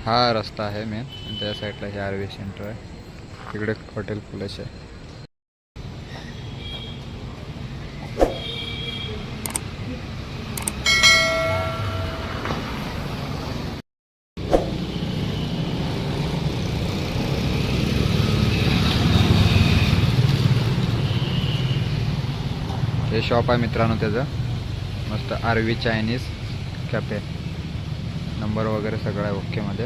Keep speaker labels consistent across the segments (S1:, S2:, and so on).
S1: हा रस्ता आहे मेन. त्या साईडला हे आर व्ही सेंटर आहे. तिकडे हॉटेल पुलेस आहे. हे शॉप आहे मित्रांनो त्याचं. मस्त R V Chinese cafe. Number वगैरे सगळं आहे ओकेमध्ये.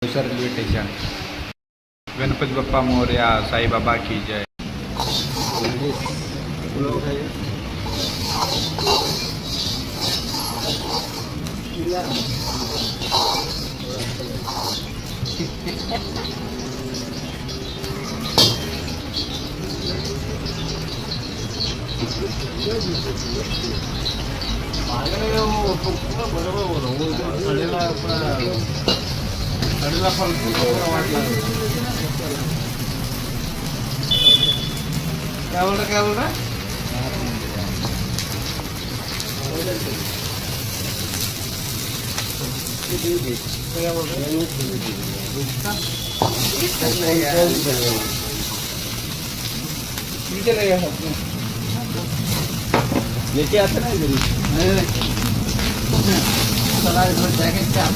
S1: Railway station. गणपती बाप्पा मोरया. साईबाबा की जय. क्या बोल रहा लेके आते ना जैकेट से आप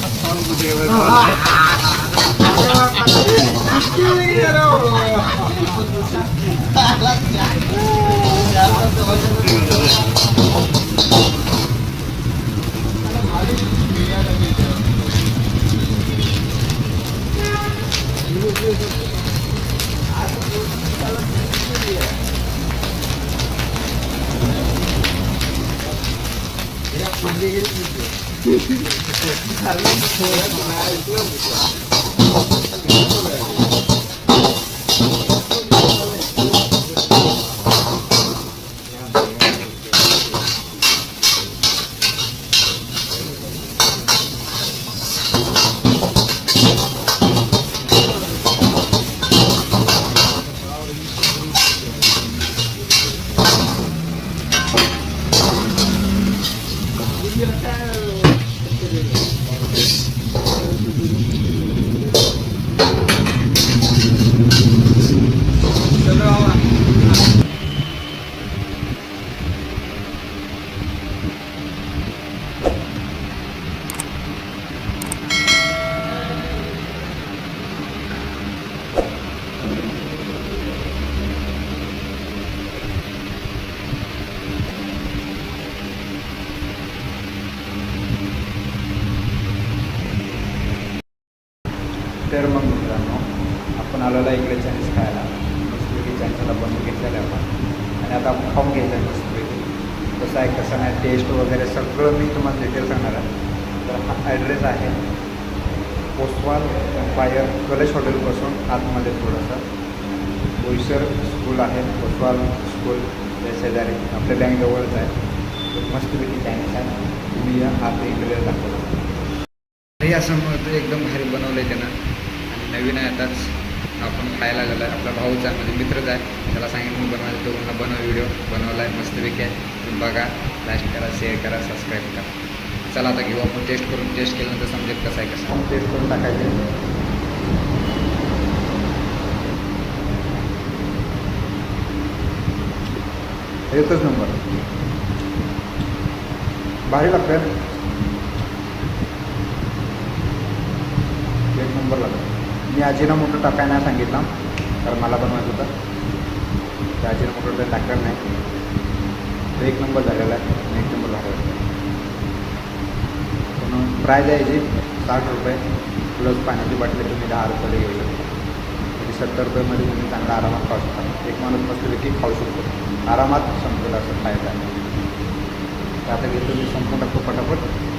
S1: तर मग मित्रांनो आपण आलेला इकडे चायनीज खायला. मस्तपैकी चायनीजला बनवून घेतलेलं आहे आपण आणि आता आपण खाऊन घ्यायचं आहे मस्तपैकी. कसं आहे कसं नाही टेस्ट वगैरे सगळं मी तुम्हाला डिटेल सांगणार आहे. तर हा ॲड्रेस आहे पोस्टवाल एम्पायर कॉलेज हॉटेलपासून आतमध्ये थोडंसं बोईसर स्कूल आहे. पोस्टवाल स्कूल या शेजारी आपल्या बँक जवळच आहे. मस्तपैकी चायनीज आहे. तुम्ही या आत इकडे दाखवलं हे असं मग एकदम भारी बनवलं आहे त्यानं. आणि नवीन आहे आताच आपण खायला गेलो आहे. आपला भाऊचा म्हणजे मित्रच आहे. त्याला सांगितलं बनवायचं तो पुन्हा बनव व्हिडिओ बनवला आहे मस्तपैकी आहे. तुम्ही बघा लाईक करा शेअर करा सबस्क्राईब करा. चला आता घेऊ आपण टेस्ट करून. टेस्ट केल्यानंतर समजेल कसं आहे कसं. टेस्ट करून टाकायचं. एकच नंबर भारी लागतं. एक नंबर लागतं. मी अजिनोमोटो टाकायला नाही सांगितला कारण मला बनवायचं होतं. त्या अजिनोमोटो तर टाकलं नाही. तर एक नंबर झालेला आहे. एक नंबर झालेला आहे. पण प्राईज आहे जी 60 रुपये प्लस पाण्याची बाटली तुम्ही 10 रुपये घेऊ शकता. म्हणजे 70 रुपयामध्ये तुम्ही चांगला आरामात खाऊ शकता. एक माणूस मस्तपैकी खाऊ शकतो. आरामात संपेल असं खायचं आहे. आता घेतो मी संपून टाकतो पटापट.